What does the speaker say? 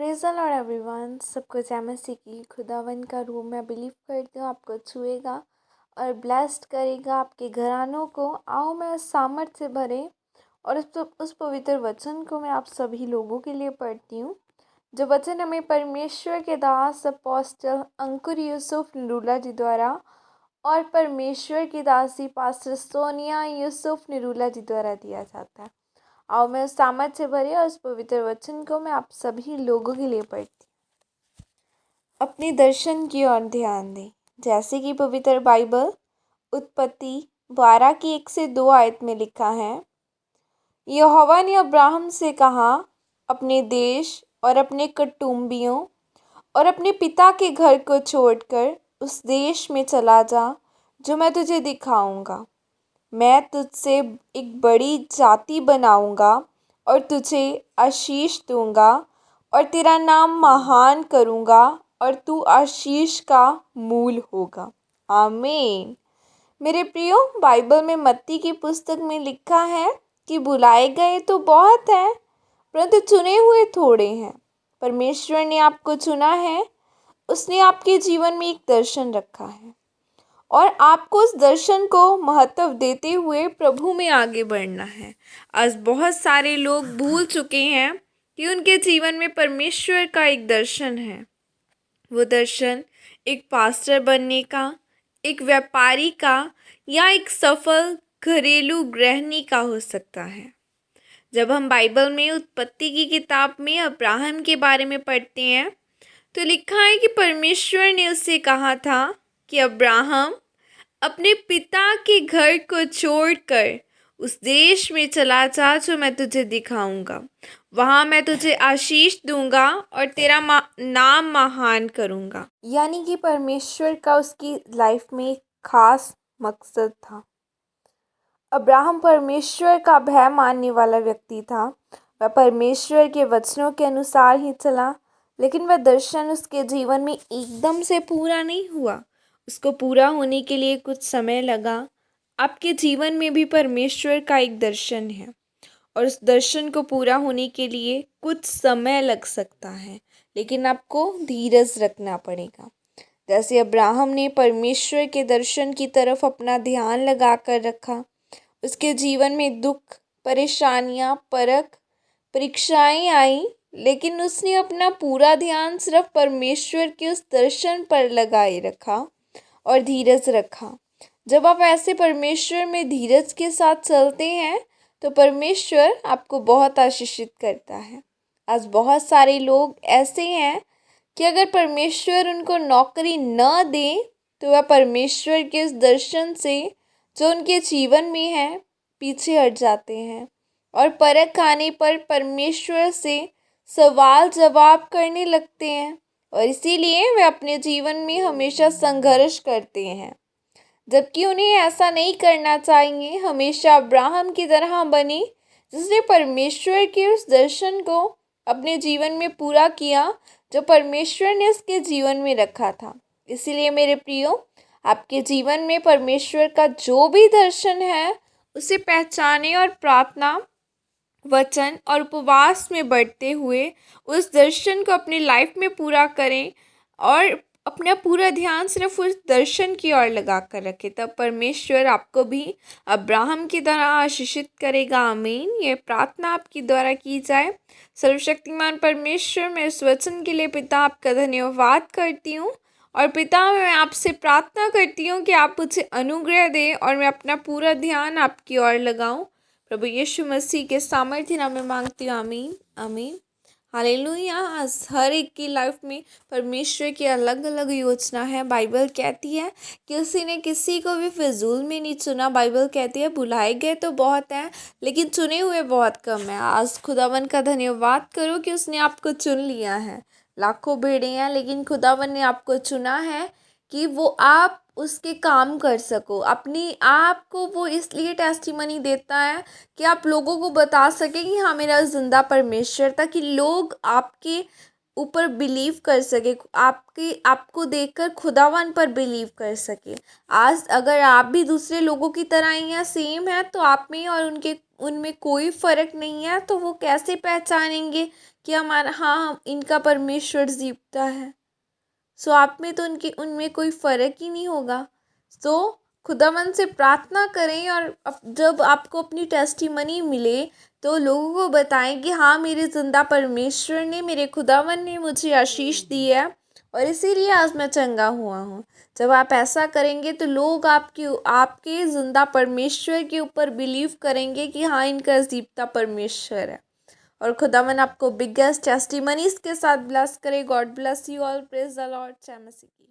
Praise the Lord everyone. सबको जय मसीह की। खुदावन का रूह मैं बिलीव करती हूँ आपको छुएगा और ब्लेस्ड करेगा आपके घरानों को। आओ मैं उस सामर्थ से भरे और उस पवित्र वचन को मैं आप सभी लोगों के लिए पढ़ती हूँ। जो वचन हमें परमेश्वर के दास अपोस्टल अंकुर यूसुफ निरूला जी द्वारा और परमेश्वर की दासी पास्टर सोनिया यूसुफ निरूला जी द्वारा दिया जाता है। आओ मैं उस सामर्थ से भरे और उस पवित्र वचन को मैं आप सभी लोगों के लिए पढ़ती हूँ। अपने दर्शन की ओर ध्यान दें। जैसे कि पवित्र बाइबल उत्पत्ति 12 की 1 से 2 आयत में लिखा है, यहोवा ने अब्राहम से कहा, अपने देश और अपने कुटुंबियों और अपने पिता के घर को छोड़कर उस देश में चला जा जो मैं तुझे दिखाऊंगा। मैं तुझसे एक बड़ी जाति बनाऊंगा और तुझे आशीष दूंगा और तेरा नाम महान करूंगा और तू आशीष का मूल होगा। आमीन। मेरे प्रियो, बाइबल में मत्ती की पुस्तक में लिखा है कि बुलाए गए तो बहुत हैं, परंतु चुने हुए थोड़े हैं। परमेश्वर ने आपको चुना है। उसने आपके जीवन में एक दर्शन रखा है और आपको उस दर्शन को महत्व देते हुए प्रभु में आगे बढ़ना है। आज बहुत सारे लोग भूल चुके हैं कि उनके जीवन में परमेश्वर का एक दर्शन है। वो दर्शन एक पास्टर बनने का, एक व्यापारी का या एक सफल घरेलू गृहिणी का हो सकता है। जब हम बाइबल में उत्पत्ति की किताब में अब्राहम के बारे में पढ़ते हैं तो लिखा है कि परमेश्वर ने उससे कहा था कि अब्राहम अपने पिता के घर को छोड़कर उस देश में चला जा जो मैं तुझे दिखाऊंगा। वहाँ मैं तुझे आशीष दूंगा और तेरा नाम महान करूंगा। यानी कि परमेश्वर का उसकी लाइफ में एक खास मकसद था। अब्राहम परमेश्वर का भय मानने वाला व्यक्ति था। वह परमेश्वर के वचनों के अनुसार ही चला, लेकिन वह दर्शन उसके जीवन में एकदम से पूरा नहीं हुआ। उसको पूरा होने के लिए कुछ समय लगा। आपके जीवन में भी परमेश्वर का एक दर्शन है और उस दर्शन को पूरा होने के लिए कुछ समय लग सकता है, लेकिन आपको धीरज रखना पड़ेगा। जैसे अब्राहम ने परमेश्वर के दर्शन की तरफ अपना ध्यान लगा कर रखा, उसके जीवन में दुख, परेशानियां, परख, परीक्षाएं आई, लेकिन उसने अपना पूरा ध्यान सिर्फ परमेश्वर के उस दर्शन पर लगाए रखा और धीरज रखा। जब आप ऐसे परमेश्वर में धीरज के साथ चलते हैं तो परमेश्वर आपको बहुत आशीषित करता है। आज बहुत सारे लोग ऐसे हैं कि अगर परमेश्वर उनको नौकरी न दे तो वह परमेश्वर के उस दर्शन से जो उनके जीवन में है पीछे हट जाते हैं और परख आने पर परमेश्वर से सवाल जवाब करने लगते हैं और इसीलिए वे अपने जीवन में हमेशा संघर्ष करते हैं, जबकि उन्हें ऐसा नहीं करना चाहिए। हमेशा अब्राहम की तरह बने जिसने परमेश्वर के उस दर्शन को अपने जीवन में पूरा किया जो परमेश्वर ने उसके जीवन में रखा था। इसीलिए मेरे प्रियो, आपके जीवन में परमेश्वर का जो भी दर्शन है उसे पहचाने और प्रार्थना, वचन और उपवास में बढ़ते हुए उस दर्शन को अपनी लाइफ में पूरा करें और अपना पूरा ध्यान सिर्फ उस दर्शन की ओर लगा कर रखें। तब परमेश्वर आपको भी अब्राहम की तरह आशीषित करेगा। आमीन। ये प्रार्थना आपकी द्वारा की जाए। सर्वशक्तिमान परमेश्वर, मैं इस वचन के लिए पिता आपका धन्यवाद करती हूँ और पिता, मैं आपसे प्रार्थना करती हूँ कि आप मुझे अनुग्रह दें और मैं अपना पूरा ध्यान आपकी ओर लगाऊं। प्रभु यीशु मसीह के सामर्थ्य नाम में मांगती हूँ। आमीन आमीन। हालेलुया। आज हर एक की लाइफ में परमेश्वर की अलग अलग योजना है। बाइबल कहती है किसी ने किसी को भी फिजूल में नहीं चुना। बाइबल कहती है बुलाए गए तो बहुत हैं, लेकिन चुने हुए बहुत कम हैं। आज खुदावन का धन्यवाद करो कि उसने आपको चुन लिया है। लाखों भेड़ें हैं, लेकिन खुदावन ने आपको चुना है कि वो आप उसके काम कर सको। अपनी आप को वो इसलिए टेस्टिमनी देता है कि आप लोगों को बता सकें कि हाँ, मेरा जिंदा परमेश्वर था, कि लोग आपके ऊपर बिलीव कर सके, आपको देखकर खुदावन पर बिलीव कर सके। आज अगर आप भी दूसरे लोगों की तरह ही हैं, सेम है, तो आप में और उनमें कोई फ़र्क नहीं है, तो वो कैसे पहचानेंगे कि हमारा, हाँ, इनका परमेश्वर जीवता है। सो आप में तो उनके उनमें कोई फ़र्क ही नहीं होगा। सो खुदावन से प्रार्थना करें, और जब आपको अपनी टेस्टिमनी मिले तो लोगों को बताएं कि हाँ, मेरे ज़िंदा परमेश्वर ने, मेरे खुदावन ने मुझे आशीष दी है, और इसीलिए आज मैं चंगा हुआ हूँ। जब आप ऐसा करेंगे तो लोग आपके ज़िंदा परमेश्वर के ऊपर बिलीव करेंगे कि हाँ, इनका जीवता परमेश्वर है। और खुदावन आपको बिगेस्ट टेस्टिमनीज के साथ ब्लेस करे। God bless you all. Praise the Lord. जय मसीह की।